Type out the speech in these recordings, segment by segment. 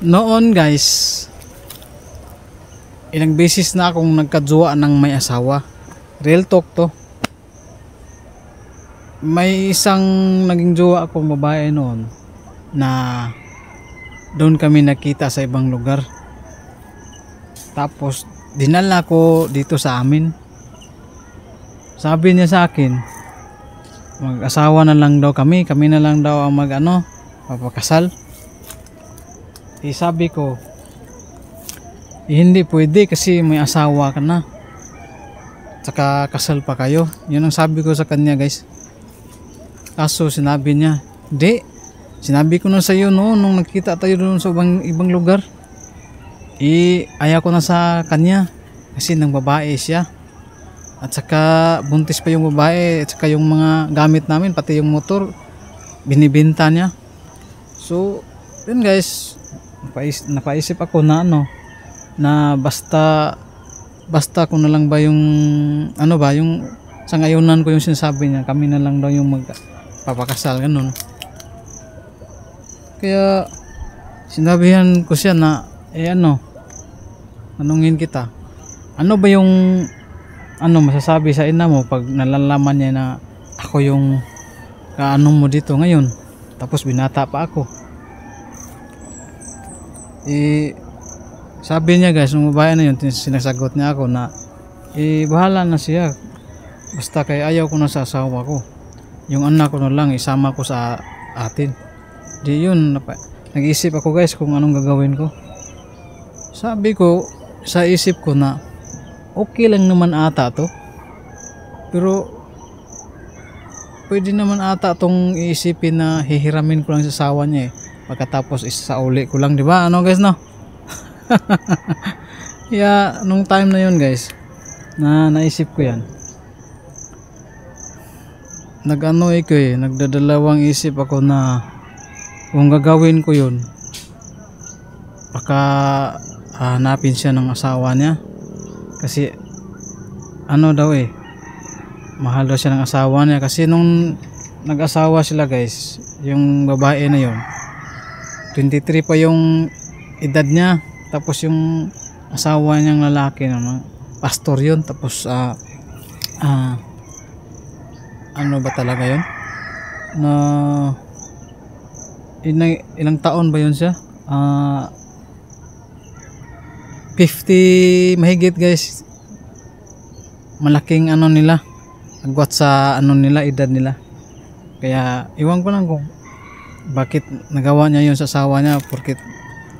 Noon guys, ilang beses na akong nagkajowa ng may asawa. Real talk to. May isang naging jowa akong babae noon na doon kami nakita sa ibang lugar. Tapos dinala ko dito sa amin. Sabi niya sa akin, mag-asawa na lang daw kami na lang daw ang papakasal. Sabi ko, hindi pwede kasi may asawa ka na. Tsaka kasal pa kayo. Yun ang sabi ko sa kanya guys. Kaso sinabi niya, hindi. Sinabi ko na sa iyo no, nung nagkita tayo doon sa ibang lugar. Ayaw ko na sa kanya. Kasi nang babae siya. At saka buntis pa yung babae. At saka yung mga gamit namin, pati yung motor, binibenta niya. So, yun guys. Napaisip ako na na basta ko na lang ba yung yung sangayunan ko yung sinasabi niya, kami na lang daw yung magpapakasal ganun. Kaya sinabihan ko siya na tanungin kita, ano ba yung masasabi sa ina mo pag nalalaman niya na ako yung mo dito ngayon, tapos binata pa ako. Sabi niya guys, yung babae na yun, sinasagot niya ako na bahala na siya, basta kay ayaw ko na sa asawa ko, yung anak ko na lang isama ko sa atin. Di yun, nag-isip ako guys kung anong gagawin ko. Sabi ko sa isip ko na okay lang naman ata to, pero pwede naman ata tong iisipin na hihiramin ko lang sa asawa niya pagkatapos isauli ko lang, di ba guys no? Kaya nung time na yun guys, na naisip ko yan, nagdadalawang isip ako na kung gagawin ko yun, baka hanapin siya ng asawa niya. Kasi mahal daw siya ng asawa niya. Kasi nung nag-asawa sila guys, yung babae na yun 23 pa yung edad niya, tapos yung asawa niyang lalaki pastor yun, tapos ba talaga yun na ilang taon ba yun siya, 50 mahigit guys. Malaking nila, agwat sa nila, edad nila. Kaya iwan ko lang kung bakit nagawa niya yun sa asawa niya, porket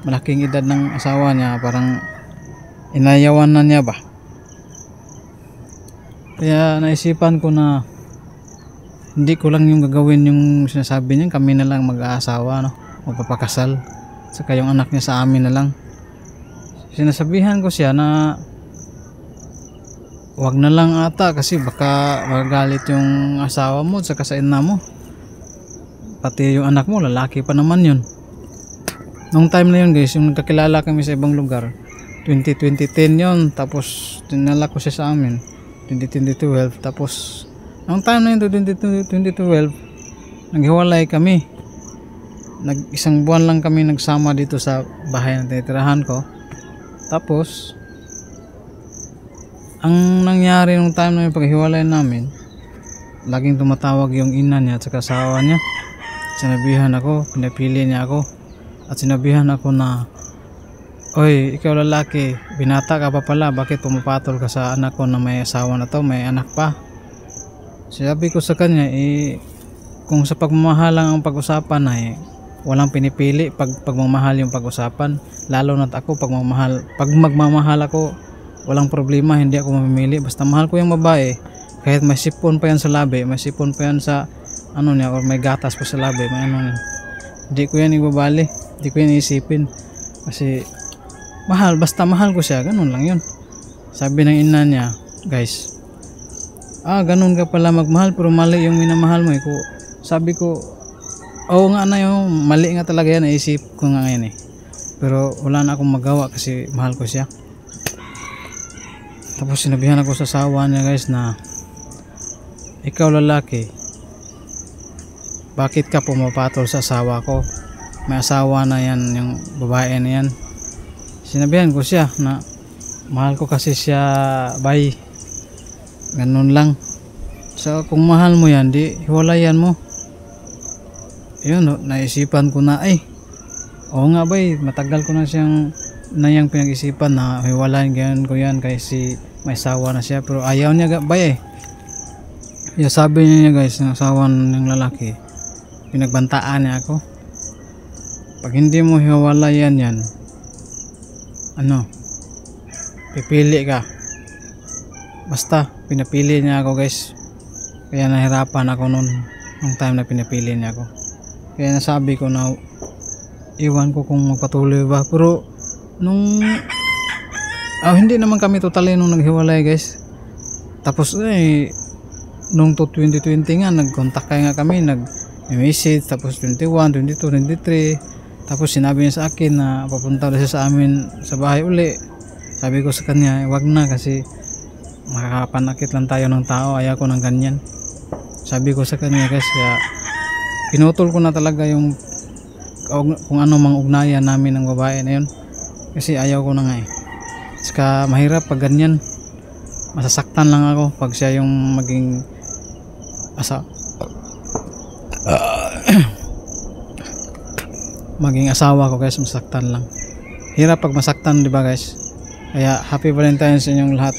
malaking edad ng asawa niya, parang inayawan na niya ba. Kaya naisipan ko na hindi ko lang yung gagawin yung sinasabi niya, kami na lang mag-aasawa magpapakasal, saka yung anak niya sa amin na lang. Sinasabihan ko siya na wag na lang ata, kasi baka magagalit yung asawa mo saka sa ina mo, pati yung anak mo lalaki pa naman yun. Nung time na yun guys, yung nagkakilala kami sa ibang lugar, 2010 yun. Tapos tinala ko siya sa amin 2012. Tapos nung time na yun 2012 naghiwalay kami. Isang buwan lang kami nagsama dito sa bahay na tinitirahan ko. Tapos ang nangyari nung time na yung paghiwalay namin, laging tumatawag yung ina niya at saka asawa niya. Sinabihan ako, pinapili niya ako, at sinabihan ako na, oy, ikaw lalaki, binata ka pa pala, bakit pumapatol ka sa anak ko na may asawa na to, may anak pa. Sabi ko sa kanya, kung sa pagmamahal lang ang pag-usapan walang pinipili, pagmamahal yung pag-usapan. Lalo na't ako, pag magmamahal ako, walang problema, hindi ako mamimili, basta mahal ko yung babae. Kahit may sipon pa yan sa labi, may sipon pa yan sa niya, or may gatas pa sa labi, may hindi ko yan ibabali, hindi ko yan isipin, kasi basta mahal ko siya, ganun lang yun. Sabi ng ina niya, guys, ganun ka pala magmahal, pero mali yung minamahal mo. Sabi ko, oo nga yung mali nga talaga yan, naisip ko nga ngayon pero wala na akong magawa kasi mahal ko siya. Tapos sinabihan ako sa asawa niya guys na, ikaw lalaki, bakit ka pumapatol sa asawa ko? may asawa na yan, yung babae na yan. Sinabihan ko siya na mahal ko kasi siya, bay. Ganun lang. So kung mahal mo yan, di hiwalayan mo. Yun, naisipan ko na oo nga bay, matagal ko na siyang pinag-isipan na hiwalayan ganyan ko yan kasi may asawa na siya, pero ayaw niya bay yung sabi niya guys, ng asawa ng lalaki, pinagbantaan niya ako, pag hindi mo hiwalayan yan, pipili ka. Basta pinapili niya ako guys, kaya nahirapan ako nung time na pinapili niya ako. Kaya nasabi ko na iwan ko kung magpatuloy ba, pero nung hindi naman kami totally nung naghiwalay guys. Tapos nung 2020 nga nag-contact nga kami, nag-message, tapos 21, 22, 23, tapos sinabi niya sa akin na papunta na siya sa amin sa bahay uli. Sabi ko sa kanya, wag na kasi makakapanakit lang tayo ng tao, ayaw ko ng ganyan. Sabi ko sa kanya guys, kaya pinutol ko na talaga yung kung ano mang ugnayan namin ng babae na yun, kasi ayaw ko na nga saka mahirap pag ganyan, masasaktan lang ako pag siya yung maging maging asawa ko guys, masaktan lang, hirap pag masaktan, di ba guys? Kaya happy Valentine's sa inyong lahat.